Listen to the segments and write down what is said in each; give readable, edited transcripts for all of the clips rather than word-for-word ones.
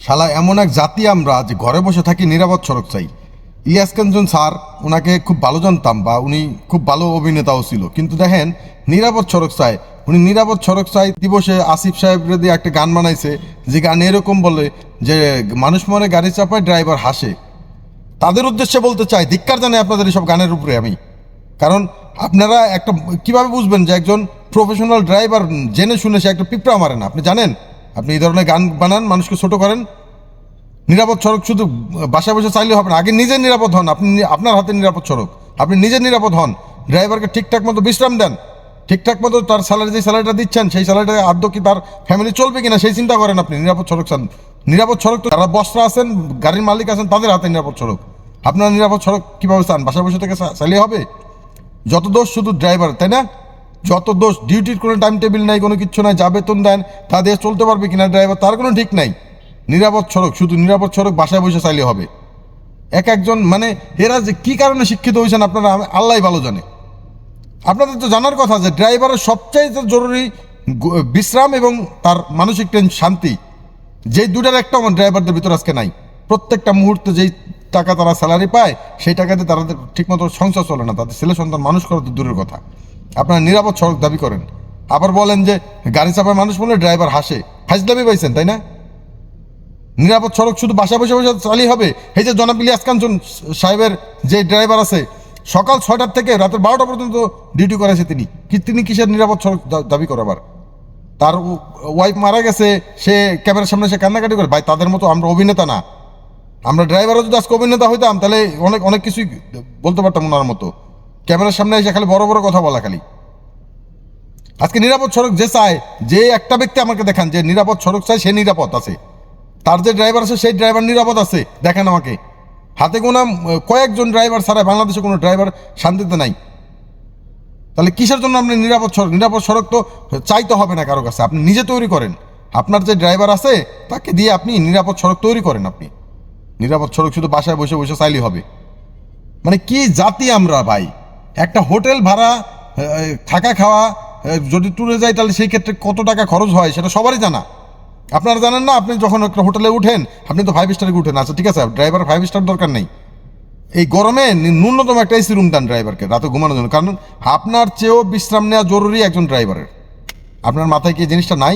শালা এমন এক জাতি আমরা যে ঘরে বসে থাকি নিরাপদ সড়ক চাই। ইলিয়াস কাঞ্চন স্যার, ওনাকে খুব ভালো জানতাম বা উনি খুব ভালো অভিনেতাও ছিল, কিন্তু দেখেন নিরাপদ সড়ক চাই। উনি নিরাপদ সড়ক চাই দিবসে আসিফ সাহেবরে দিয়ে একটা গান বানাইছে, যে গান এরকম বলে যে মানুষ মরে গাড়ি চাপায় ড্রাইভার হাসে। তাদের উদ্দেশ্যে বলতে চাই, ধিক্কার জানাই আপনাদের এইসব গানের উপরে আমি। কারণ আপনারা একটা কিভাবে বুঝবেন যে একজন প্রফেশনাল ড্রাইভার জেনে শুনে সে একটা পিঁপড়া মারে না? আপনি জানেন? আপনি এই ধরনের গান বানান, মানুষকে ছোট করেন। নিরাপদ সড়ক শুধু বাসায় বসে চাইলে হবে না, আগে নিজে নিরাপদ হন। আপনি আপনার হাতে নিরাপদ সড়ক, আপনি নিজে নিরাপদ হন। ড্রাইভারকে ঠিকঠাক মতো বিশ্রাম দেন, ঠিকঠাক মতো তার স্যালারি, যে স্যালারিটা দিচ্ছেন সেই স্যালারিটা আদৌ কি তার ফ্যামিলি চলবে কিনা সেই চিন্তা করেন। আপনি নিরাপদ সড়ক চান। নিরাপদ সড়ক তো যারা বসরা আছেন, গাড়ির মালিক আছেন, তাদের হাতে নিরাপদ সড়ক। আপনারা নিরাপদ সড়ক কীভাবে চান? বাসায় বসে থেকে চাইলে হবে? যত দোষ শুধু ড্রাইভার, তাই না? যত দোষ, ডিউটির কোনো টাইম টেবিল নাই, কোনো কিচ্ছু নাই, যা বেতন দেন তা দিয়ে চলতে পারবে কিনা ড্রাইভার, তার কোনো ঠিক নাই। নিরাপদ সড়ক, শুধু নিরাপদ সড়ক বাসায় বসে চাইলে হবে। এক একজন মানে এরা যে কী কারণে শিক্ষিত হয়েছেন আপনারা আল্লাহ ভালো জানে। আপনাদের তো জানার কথা যে ড্রাইভারের সবচাইতে জরুরি বিশ্রাম এবং তার মানসিক শান্তি, যেই দুটার একটা আমার ড্রাইভারদের ভিতর আজকে নাই। প্রত্যেকটা মুহূর্তে যেই টাকা তারা স্যালারি পায় সেই টাকাতে তারা ঠিকমতো সংসার চলে না, তাদের ছেলে সন্তান মানুষ করা তো দূরের কথা। আপনারা নিরাপদ সড়ক দাবি করেন, আবার বলেন যে গাড়ি চাপায় মানুষ বলে ড্রাইভার হাসে। ফাইজলামি পাইছেন, তাই না? নিরাপদ সড়ক শুধু বাসায় বসে বসে চালিয়ে হবে? এই যে জনাব ইলিয়াস কাঞ্চন সাহেবের যে ড্রাইভার আছে, সকাল 6টার থেকে রাতের 12টা পর্যন্ত ডিউটি করেছে, তিনি কিসের নিরাপদ সড়ক দাবি করে? আবার তার ওয়াইফ মারা গেছে, সে ক্যামেরার সামনে সে কান্নাকাটি করে। ভাই, তাদের মতো আমরা অভিনেতা না। আমরা ড্রাইভারও যদি আজকে অভিনেতা হইতাম তাহলে অনেক অনেক কিছুই বলতে পারতাম ওনার মতো। ক্যামেরার সামনে এসে খালি বড় বড় কথা বলা খালি। আজকে নিরাপদ সড়ক যে চায়, যে একটা ব্যক্তি আমাকে দেখান যে নিরাপদ সড়ক চায়, সে নিরাপদ আছে। তার যে ড্রাইভার আছে সেই ড্রাইভার নিরাপদ আছে, দেখেন আমাকে। হাতে গোনা কয়েকজন ড্রাইভার ছাড়া বাংলাদেশে কোনো ড্রাইভার শান্তিতে নাই। তাহলে কিসের জন্য আপনি নিরাপদ সড়ক? নিরাপদ সড়ক তো চাইতে হবে না কারো কাছে, আপনি নিজে তৈরি করেন। আপনার যে ড্রাইভার আছে তাকে দিয়ে আপনি নিরাপদ সড়ক তৈরি করেন। আপনি নিরাপদ সড়ক শুধু বাসায় বসে বসে চাইলেই হবে? মানে কি জাতি আমরা ভাই! একটা হোটেল ভাড়া, থাকা খাওয়া, যদি ট্যুরে যাই তাহলে সেই ক্ষেত্রে কত টাকা খরচ হয় সেটা সবারই জানা। আপনারা জানেন না? আপনি যখন একটা হোটেলে উঠেন, আপনি তো 5 স্টারে উঠেন, আচ্ছা ঠিক আছে, ড্রাইভার 5 স্টার দরকার নেই। এই গরমে ন্যূনতম একটা এসি রুম দেন ড্রাইভারকে রাতে ঘুমানোর জন্য, কারণ আপনার চেয়েও বিশ্রাম নেওয়া জরুরি একজন ড্রাইভারের। আপনার মাথায় কি এই জিনিসটা নাই?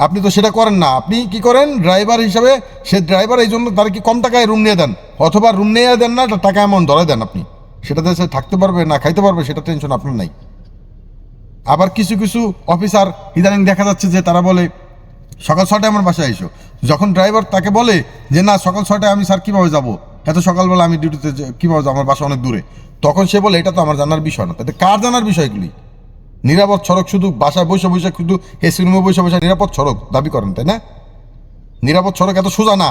আপনি তো সেটা করেন না। আপনি কি করেন ড্রাইভার হিসাবে? সে ড্রাইভার, এই জন্য তার কি কম টাকায় রুম নিয়ে দেন, অথবা রুম নিয়ে দেন না, টাকা এমন ধরে দেন আপনি। সেটাতে সে থাকতে পারবে না খাইতে পারবে, সেটা টেনশন আপনার নাই। আবার কিছু কিছু অফিসার ইদানিং দেখা যাচ্ছে যে তারা বলে সকাল 6টায় আমার বাসায় এসো। যখন ড্রাইভার তাকে বলে যে না সকাল 6টায় আমি স্যার কীভাবে যাবো, এত সকালবেলা আমি ডিউটিতে কীভাবে যাবো, আমার বাসা অনেক দূরে, তখন সে বলে এটা তো আমার জানার বিষয় না। তাতে কার জানার বিষয়গুলি? নিরাপদ সড়ক শুধু বাসায় বসে বসে, শুধু এসি রুমে বসে বসে নিরাপদ সড়ক দাবি করেন, তাই না? নিরাপদ সড়ক এত সোজা না।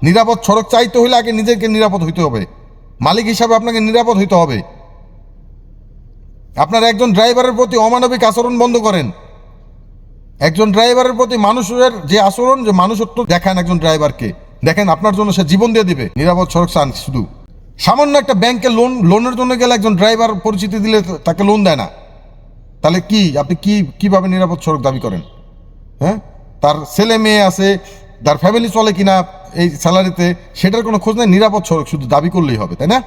নিরাপদ সড়ক চাইতে হলে আগে নিজেকে নিরাপদ হইতে হবে। মালিক হিসাবে আপনাকে নিরাপদ হইতে হবে। আপনার একজন ড্রাইভারের প্রতি অমানবিক আচরণ বন্ধ করেন। একজন ড্রাইভারের প্রতি মানুষের যে আচরণ, যে মানুষত্ব দেখান একজন ড্রাইভারকে, দেখেন আপনার জন্য সে জীবন দিয়ে দিবে। নিরাপদ সড়ক চান শুধু? সামান্য একটা ব্যাংকে লোনের জন্য গেলে একজন ড্রাইভার পরিচিতি দিলে তাকে লোন দেয় না, তাহলে কি আপনি কিভাবে নিরাপদ সড়ক দাবি করেন? হ্যাঁ, তার ছেলে মেয়ে আছে, তার ফ্যামিলি চলে কিনা এই স্যালারিতে, সেটার কোনো খোঁজ নেই। নিরাপদ সড়ক শুধু দাবি করলেই হবে, তাই না?